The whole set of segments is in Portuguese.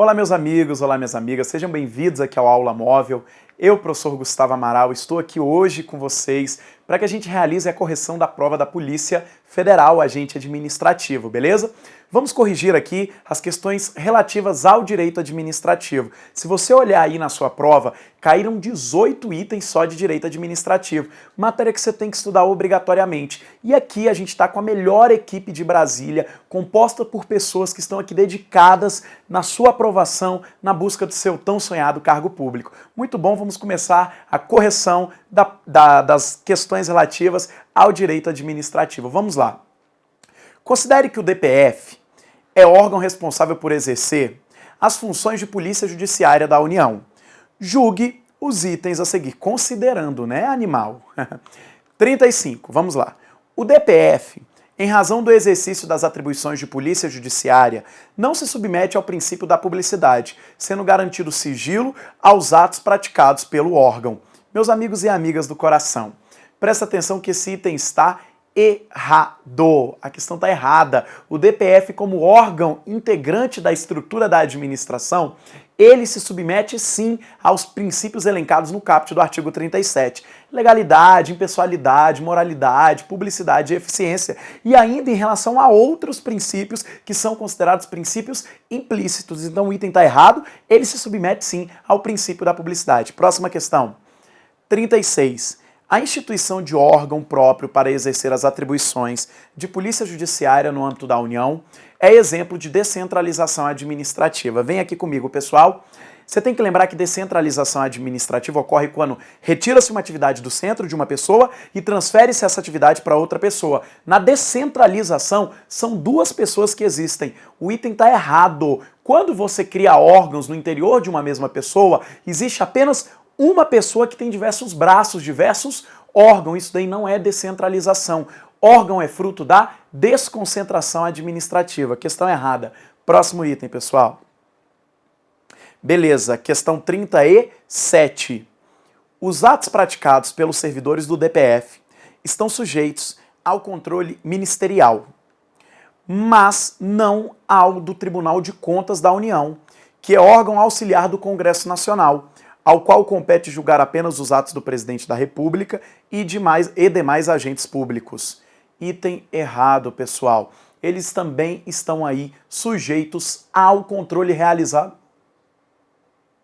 Olá meus amigos, olá minhas amigas, sejam bem-vindos aqui ao Aula Móvel. Eu, professor Gustavo Amaral, estou aqui hoje com vocês para que a gente realize a correção da prova da Polícia Federal, agente administrativo, beleza? Vamos corrigir aqui as questões relativas ao direito administrativo. Se você olhar aí na sua prova, caíram 18 itens só de direito administrativo, matéria que você tem que estudar obrigatoriamente. E aqui a gente está com a melhor equipe de Brasília, composta por pessoas que estão aqui dedicadas na sua aprovação, na busca do seu tão sonhado cargo público. Muito bom, vamos começar a correção das questões relativas ao direito administrativo. Vamos lá. Considere que o DPF é órgão responsável por exercer as funções de polícia judiciária da União. Julgue os itens a seguir, considerando, né, animal? 35, vamos lá. O DPF, em razão do exercício das atribuições de polícia judiciária, não se submete ao princípio da publicidade, sendo garantido sigilo aos atos praticados pelo órgão. Meus amigos e amigas do coração, presta atenção que esse item está errado. A questão está errada. O DPF, como órgão integrante da estrutura da administração, ele se submete sim aos princípios elencados no caput do artigo 37. Legalidade, impessoalidade, moralidade, publicidade e eficiência. E ainda em relação a outros princípios que são considerados princípios implícitos. Então o item está errado, ele se submete sim ao princípio da publicidade. Próxima questão. 36. A instituição de órgão próprio para exercer as atribuições de polícia judiciária no âmbito da União é exemplo de descentralização administrativa. Vem aqui comigo, pessoal. Você tem que lembrar que descentralização administrativa ocorre quando retira-se uma atividade do centro de uma pessoa e transfere-se essa atividade para outra pessoa. Na descentralização, são duas pessoas que existem. O item está errado. Quando você cria órgãos no interior de uma mesma pessoa, existe apenas uma pessoa que tem diversos braços, diversos órgãos. Isso daí não é descentralização. Órgão é fruto da desconcentração administrativa. Questão errada. Próximo item, pessoal. Beleza, questão 37. Os atos praticados pelos servidores do DPF estão sujeitos ao controle ministerial, mas não ao do Tribunal de Contas da União, que é órgão auxiliar do Congresso Nacional, ao qual compete julgar apenas os atos do Presidente da República e demais agentes públicos. Item errado, pessoal. Eles também estão aí sujeitos ao controle realizado.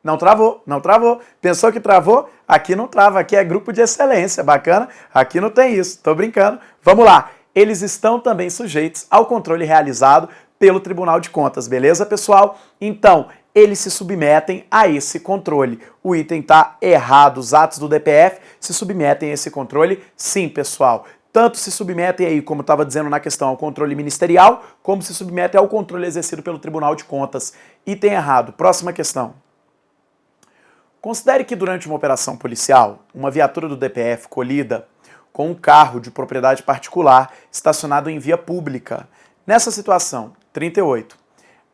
Não travou, não travou. Pensou que travou? Aqui não trava, aqui é grupo de excelência, bacana. Aqui não tem isso, tô brincando. Vamos lá. Eles estão também sujeitos ao controle realizado pelo Tribunal de Contas, beleza, pessoal? Então, eles se submetem a esse controle. O item está errado. Os atos do DPF se submetem a esse controle? Sim, pessoal. Tanto se submetem aí, como estava dizendo na questão, ao controle ministerial, como se submetem ao controle exercido pelo Tribunal de Contas. Item errado. Próxima questão. Considere que durante uma operação policial, uma viatura do DPF colida com um carro de propriedade particular estacionado em via pública. Nessa situação, 38.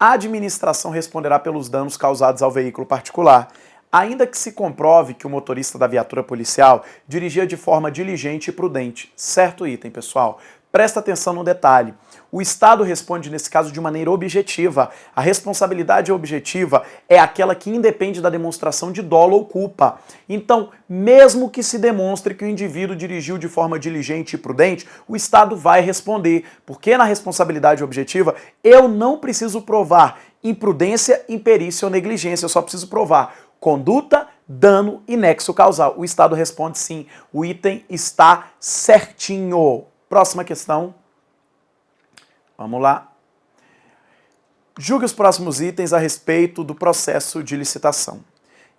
A administração responderá pelos danos causados ao veículo particular, ainda que se comprove que o motorista da viatura policial dirigia de forma diligente e prudente. Certo item, pessoal. Presta atenção no detalhe. O Estado responde, nesse caso, de maneira objetiva. A responsabilidade objetiva é aquela que independe da demonstração de dolo ou culpa. Então, mesmo que se demonstre que o indivíduo dirigiu de forma diligente e prudente, o Estado vai responder. Porque na responsabilidade objetiva, eu não preciso provar imprudência, imperícia ou negligência. Eu só preciso provar conduta, dano e nexo causal. O Estado responde sim. O item está certinho. Próxima questão. Vamos lá. Julgue os próximos itens a respeito do processo de licitação.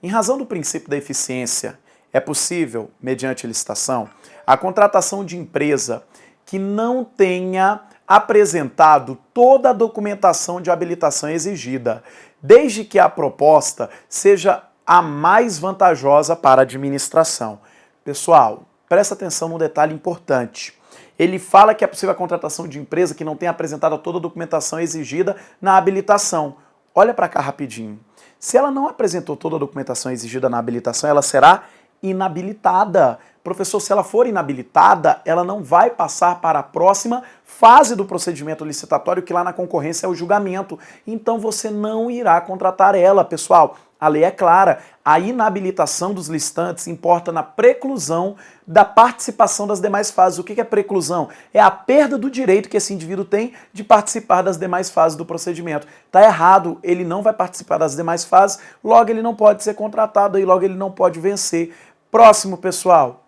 Em razão do princípio da eficiência, é possível, mediante licitação, a contratação de empresa que não tenha apresentado toda a documentação de habilitação exigida, desde que a proposta seja a mais vantajosa para a administração. Pessoal, presta atenção num detalhe importante. Ele fala que é possível a contratação de empresa que não tenha apresentado toda a documentação exigida na habilitação. Olha para cá rapidinho. Se ela não apresentou toda a documentação exigida na habilitação, ela será inabilitada. Professor, se ela for inabilitada, ela não vai passar para a próxima fase do procedimento licitatório, que lá na concorrência é o julgamento. Então você não irá contratar ela, pessoal. A lei é clara, a inabilitação dos licitantes importa na preclusão da participação das demais fases. O que é preclusão? É a perda do direito que esse indivíduo tem de participar das demais fases do procedimento. Está errado, ele não vai participar das demais fases, logo ele não pode ser contratado e logo ele não pode vencer. Próximo, pessoal.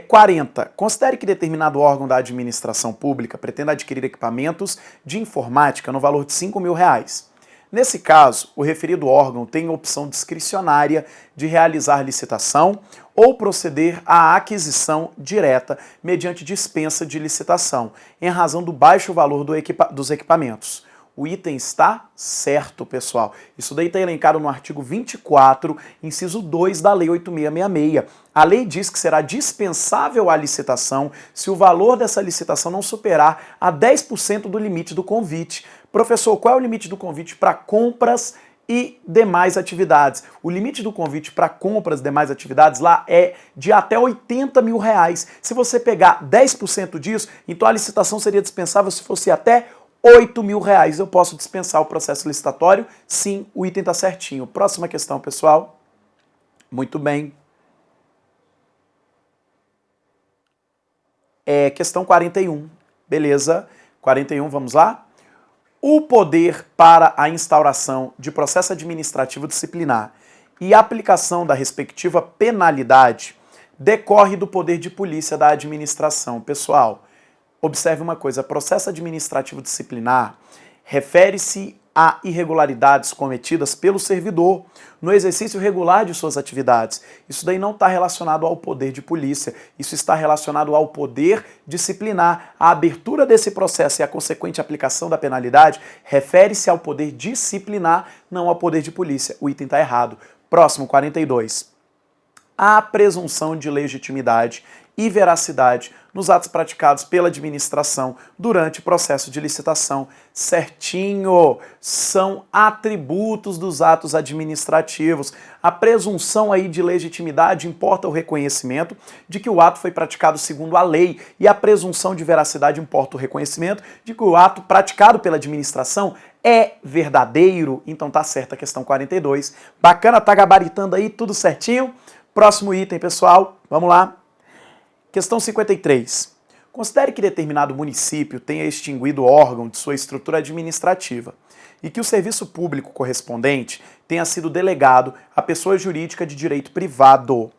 40. Considere que determinado órgão da administração pública pretenda adquirir equipamentos de informática no valor de R$ 5.000. Nesse caso, o referido órgão tem a opção discricionária de realizar licitação ou proceder à aquisição direta mediante dispensa de licitação, em razão do baixo valor dos equipamentos. O item está certo, pessoal. Isso daí está elencado no artigo 24, inciso 2 da Lei 8.666. A lei diz que será dispensável a licitação se o valor dessa licitação não superar a 10% do limite do convite. Professor, qual é o limite do convite para compras e demais atividades? O limite do convite para compras e demais atividades lá é de até R$ 80.000. Se você pegar 10% disso, então a licitação seria dispensável se fosse até R$ 8.000. Eu posso dispensar o processo licitatório? Sim, o item está certinho. Próxima questão, pessoal. Muito bem. Questão 41. Beleza. 41, vamos lá? O poder para a instauração de processo administrativo disciplinar e aplicação da respectiva penalidade decorre do poder de polícia da administração. Pessoal, observe uma coisa, processo administrativo disciplinar refere-se a irregularidades cometidas pelo servidor no exercício regular de suas atividades. Isso daí não está relacionado ao poder de polícia, isso está relacionado ao poder disciplinar. A abertura desse processo e a consequente aplicação da penalidade refere-se ao poder disciplinar, não ao poder de polícia. O item está errado. Próximo, 42. A presunção de legitimidade e veracidade nos atos praticados pela administração durante o processo de licitação. Certinho! São atributos dos atos administrativos. A presunção aí de legitimidade importa o reconhecimento de que o ato foi praticado segundo a lei, e a presunção de veracidade importa o reconhecimento de que o ato praticado pela administração é verdadeiro. Então tá certa a questão 42. Bacana, tá gabaritando aí, tudo certinho. Próximo item, pessoal. Vamos lá. Questão 53. Considere que determinado município tenha extinguido órgão de sua estrutura administrativa e que o serviço público correspondente tenha sido delegado à pessoa jurídica de direito privado.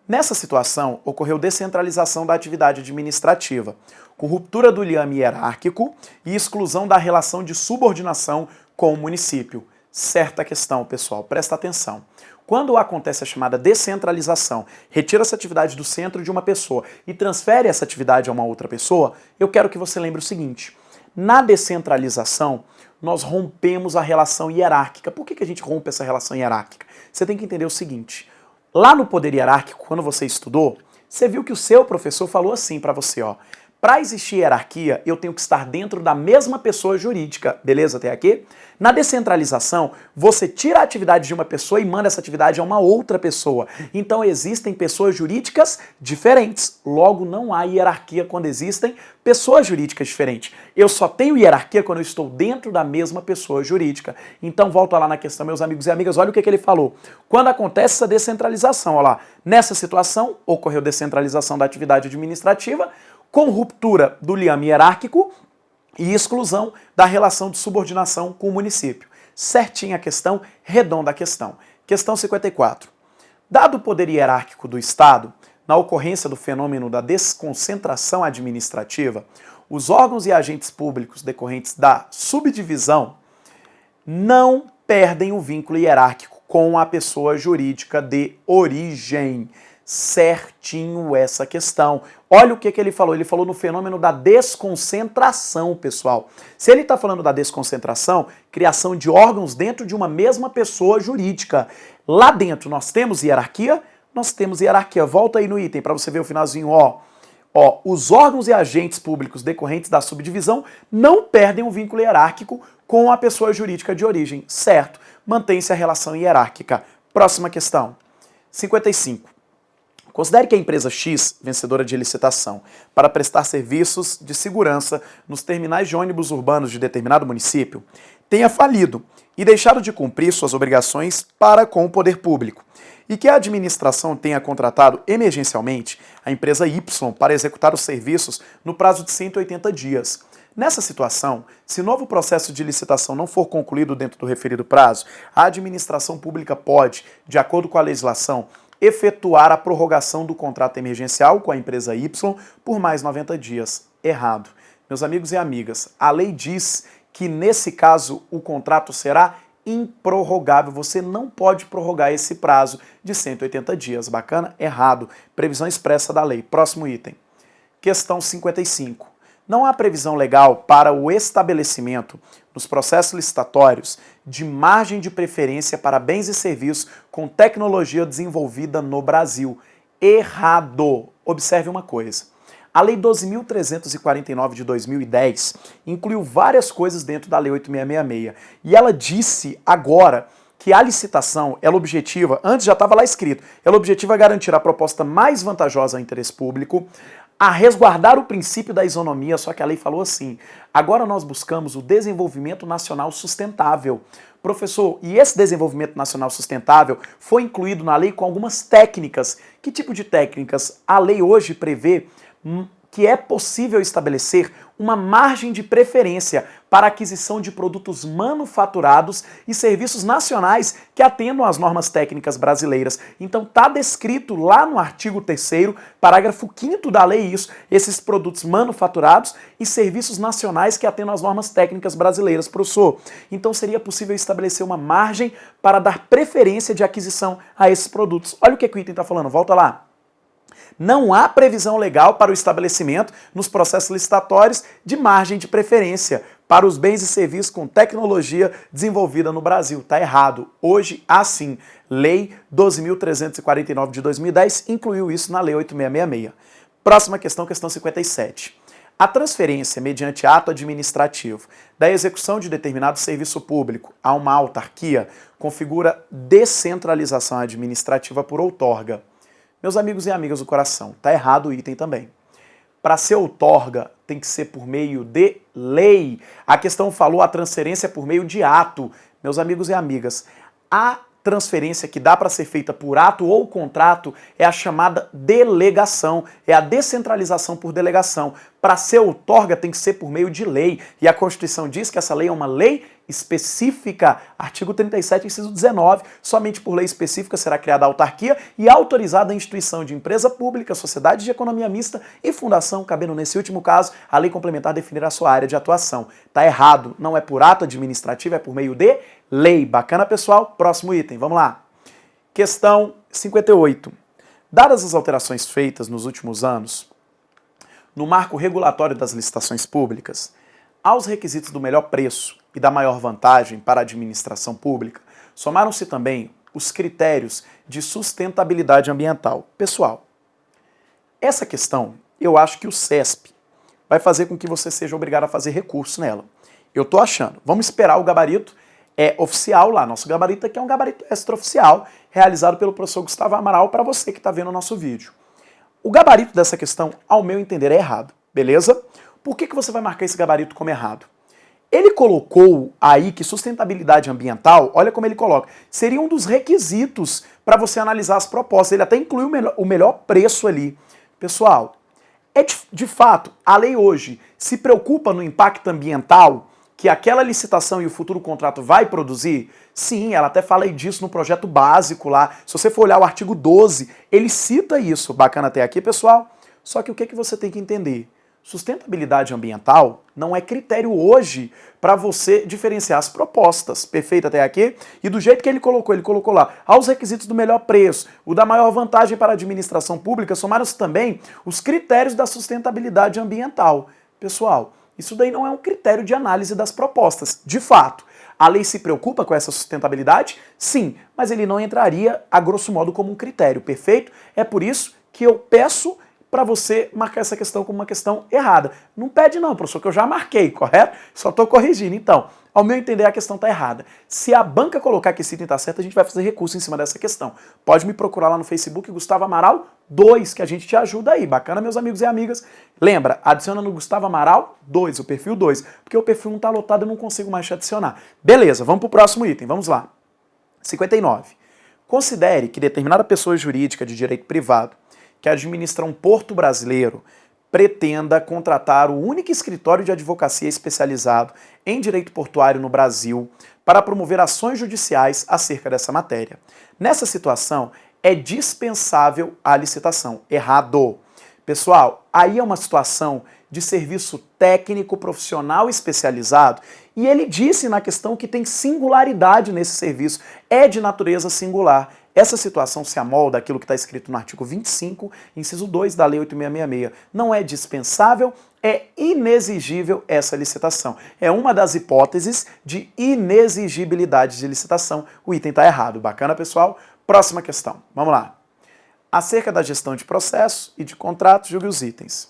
Nessa situação, ocorreu descentralização da atividade administrativa, com ruptura do liame hierárquico e exclusão da relação de subordinação com o município. Certa questão, pessoal, presta atenção. Quando acontece a chamada descentralização, retira essa atividade do centro de uma pessoa e transfere essa atividade a uma outra pessoa, eu quero que você lembre o seguinte: na descentralização, nós rompemos a relação hierárquica. Por que a gente rompe essa relação hierárquica? Você tem que entender o seguinte: lá no poder hierárquico, quando você estudou, você viu que o seu professor falou assim para você, ó: para existir hierarquia, eu tenho que estar dentro da mesma pessoa jurídica, beleza até aqui? Na descentralização, você tira a atividade de uma pessoa e manda essa atividade a uma outra pessoa. Então existem pessoas jurídicas diferentes. Logo, não há hierarquia quando existem pessoas jurídicas diferentes. Eu só tenho hierarquia quando eu estou dentro da mesma pessoa jurídica. Então volta lá na questão, meus amigos e amigas, olha o que ele falou. Quando acontece essa descentralização, olha lá, nessa situação, ocorreu descentralização da atividade administrativa, com ruptura do liame hierárquico e exclusão da relação de subordinação com o município. Certinha a questão, redonda a questão. Questão 54. Dado o poder hierárquico do Estado, na ocorrência do fenômeno da desconcentração administrativa, os órgãos e agentes públicos decorrentes da subdivisão não perdem o vínculo hierárquico com a pessoa jurídica de origem. Certinho essa questão. Olha o que ele falou. Ele falou no fenômeno da desconcentração, pessoal. Se ele está falando da desconcentração, criação de órgãos dentro de uma mesma pessoa jurídica. Lá dentro nós temos hierarquia? Nós temos hierarquia. Volta aí no item para você ver o finalzinho, ó. Os órgãos e agentes públicos decorrentes da subdivisão não perdem o vínculo hierárquico com a pessoa jurídica de origem. Certo. Mantém-se a relação hierárquica. Próxima questão. 55. Considere que a empresa X, vencedora de licitação, para prestar serviços de segurança nos terminais de ônibus urbanos de determinado município, tenha falido e deixado de cumprir suas obrigações para com o poder público, e que a administração tenha contratado emergencialmente a empresa Y para executar os serviços no prazo de 180 dias. Nessa situação, se novo processo de licitação não for concluído dentro do referido prazo, a administração pública pode, de acordo com a legislação, efetuar a prorrogação do contrato emergencial com a empresa Y por mais 90 dias. Errado. Meus amigos e amigas, a lei diz que nesse caso o contrato será improrrogável. Você não pode prorrogar esse prazo de 180 dias. Bacana? Errado. Previsão expressa da lei. Próximo item. Questão 55. Não há previsão legal para o estabelecimento, nos processos licitatórios, de margem de preferência para bens e serviços com tecnologia desenvolvida no Brasil. Errado! Observe uma coisa. A Lei 12.349 de 2010 incluiu várias coisas dentro da Lei 8.666. E ela disse agora que a licitação, ela objetiva, antes já estava lá escrito, ela objetiva garantir a proposta mais vantajosa ao interesse público, a resguardar o princípio da isonomia, só que a lei falou assim, agora nós buscamos o desenvolvimento nacional sustentável. Professor, e esse desenvolvimento nacional sustentável foi incluído na lei com algumas técnicas. Que tipo de técnicas? A lei hoje prevê que é possível estabelecer uma margem de preferência para a aquisição de produtos manufaturados e serviços nacionais que atendam às normas técnicas brasileiras. Então está descrito lá no artigo 3º, parágrafo 5º da lei isso, esses produtos manufaturados e serviços nacionais que atendam às normas técnicas brasileiras, professor. Então seria possível estabelecer uma margem para dar preferência de aquisição a esses produtos. Olha o que o item está falando, volta lá. Não há previsão legal para o estabelecimento, nos processos licitatórios, de margem de preferência para os bens e serviços com tecnologia desenvolvida no Brasil. Está errado. Hoje, há sim. Lei 12.349 de 2010 incluiu isso na Lei 8.666. Próxima questão, questão 57. A transferência, mediante ato administrativo, da execução de determinado serviço público a uma autarquia configura descentralização administrativa por outorga. Meus amigos e amigas do coração, tá errado o item também. Para ser outorga, tem que ser por meio de lei. A questão falou a transferência por meio de ato. Meus amigos e amigas, a transferência que dá para ser feita por ato ou contrato é a chamada delegação, é a descentralização por delegação. Para ser outorga tem que ser por meio de lei, e a Constituição diz que essa lei é uma lei específica. Artigo 37, inciso 19, somente por lei específica será criada a autarquia e autorizada a instituição de empresa pública, sociedade de economia mista e fundação, cabendo nesse último caso, a lei complementar definir a sua área de atuação. Tá errado, não é por ato administrativo, é por meio de lei. Bacana, pessoal? Próximo item, vamos lá. Questão 58. Dadas as alterações feitas nos últimos anos, no marco regulatório das licitações públicas, aos requisitos do melhor preço e da maior vantagem para a administração pública, somaram-se também os critérios de sustentabilidade ambiental. Pessoal, essa questão, eu acho que o CESP vai fazer com que você seja obrigado a fazer recurso nela. Eu tô achando. Vamos esperar o gabarito oficial lá. Nosso gabarito aqui é um gabarito extraoficial, realizado pelo professor Gustavo Amaral para você que está vendo o nosso vídeo. O gabarito dessa questão, ao meu entender, é errado, beleza? Por que você vai marcar esse gabarito como errado? Ele colocou aí que sustentabilidade ambiental, olha como ele coloca, seria um dos requisitos para você analisar as propostas. Ele até incluiu o melhor preço ali. Pessoal, de fato, a lei hoje se preocupa no impacto ambiental que aquela licitação e o futuro contrato vai produzir? Sim, ela até fala disso no projeto básico lá. Se você for olhar o artigo 12, ele cita isso. Bacana até aqui, pessoal? Só que o que você tem que entender? Sustentabilidade ambiental não é critério hoje para você diferenciar as propostas. Perfeito até aqui? E do jeito que ele colocou lá, aos requisitos do melhor preço, o da maior vantagem para a administração pública, somaram-se também os critérios da sustentabilidade ambiental. Pessoal, isso daí não é um critério de análise das propostas. De fato, a lei se preocupa com essa sustentabilidade? Sim, mas ele não entraria, a grosso modo, como um critério, perfeito? É por isso que eu peço para você marcar essa questão como uma questão errada. Não pede não, professor, que eu já marquei, correto? Só estou corrigindo. Então, ao meu entender, a questão está errada. Se a banca colocar que esse item está certo, a gente vai fazer recurso em cima dessa questão. Pode me procurar lá no Facebook, Gustavo Amaral 2, que a gente te ajuda aí. Bacana, meus amigos e amigas. Lembra, adiciona no Gustavo Amaral 2, o perfil 2, porque o perfil 1 está lotado e eu não consigo mais te adicionar. Beleza, vamos para o próximo item, vamos lá. 59. Considere que determinada pessoa jurídica de direito privado que administra um porto brasileiro pretenda contratar o único escritório de advocacia especializado em direito portuário no Brasil para promover ações judiciais acerca dessa matéria. Nessa situação, é dispensável a licitação. Errado. Pessoal, aí é uma situação de serviço técnico profissional especializado e ele disse na questão que tem singularidade nesse serviço, é de natureza singular. Essa situação se amolda àquilo que está escrito no artigo 25, inciso 2 da Lei 8666. Não é dispensável, é inexigível essa licitação. É uma das hipóteses de inexigibilidade de licitação. O item está errado. Bacana, pessoal? Próxima questão. Vamos lá. Acerca da gestão de processo e de contratos, julgue os itens.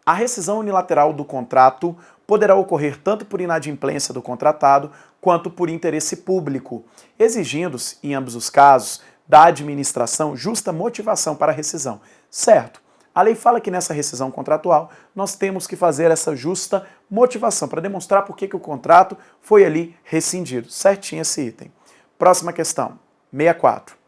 A rescisão unilateral do contrato poderá ocorrer tanto por inadimplência do contratado quanto por interesse público, exigindo-se, em ambos os casos, da administração justa motivação para a rescisão. Certo? A lei fala que nessa rescisão contratual nós temos que fazer essa justa motivação para demonstrar por que o contrato foi ali rescindido. Certinho esse item. Próxima questão, 64.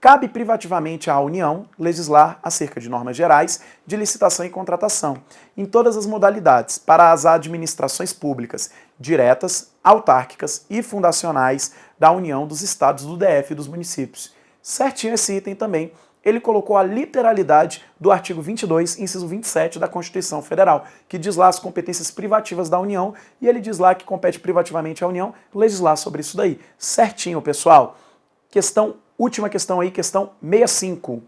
Cabe privativamente à União legislar acerca de normas gerais de licitação e contratação, em todas as modalidades, para as administrações públicas, diretas, autárquicas e fundacionais da União, dos Estados, do DF e dos municípios. Certinho esse item também. Ele colocou a literalidade do artigo 22, inciso 27 da Constituição Federal, que diz lá as competências privativas da União, e ele diz lá que compete privativamente à União legislar sobre isso daí. Certinho, pessoal. Última questão aí, questão 65.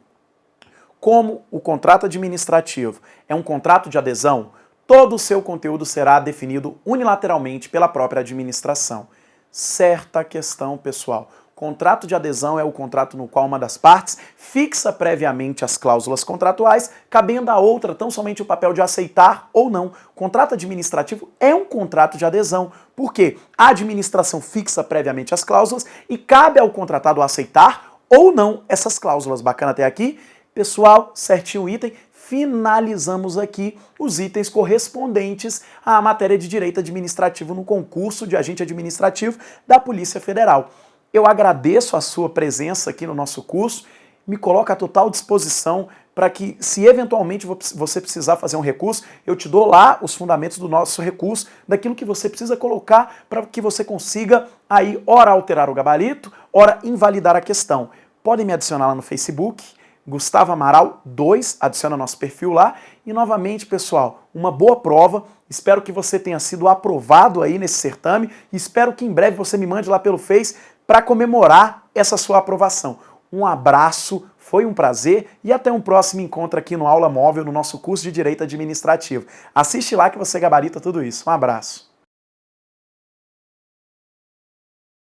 Como o contrato administrativo é um contrato de adesão, todo o seu conteúdo será definido unilateralmente pela própria administração. Certa questão, pessoal. Contrato de adesão é o contrato no qual uma das partes fixa previamente as cláusulas contratuais, cabendo à outra tão somente o papel de aceitar ou não. Contrato administrativo é um contrato de adesão, porque a administração fixa previamente as cláusulas e cabe ao contratado aceitar ou não essas cláusulas. Bacana até aqui? Pessoal, certinho o item. Finalizamos aqui os itens correspondentes à matéria de direito administrativo no concurso de agente administrativo da Polícia Federal. Eu agradeço a sua presença aqui no nosso curso, me coloco à total disposição para que, se eventualmente você precisar fazer um recurso, eu te dou lá os fundamentos do nosso recurso, daquilo que você precisa colocar para que você consiga aí, ora alterar o gabarito, ora invalidar a questão. Podem me adicionar lá no Facebook, Gustavo Amaral 2, adiciona nosso perfil lá. E novamente, pessoal, uma boa prova. Espero que você tenha sido aprovado aí nesse certame e espero que em breve você me mande lá pelo Face para comemorar essa sua aprovação. Um abraço, foi um prazer e até um próximo encontro aqui no Aula Móvel, no nosso curso de Direito Administrativo. Assiste lá que você gabarita tudo isso. Um abraço.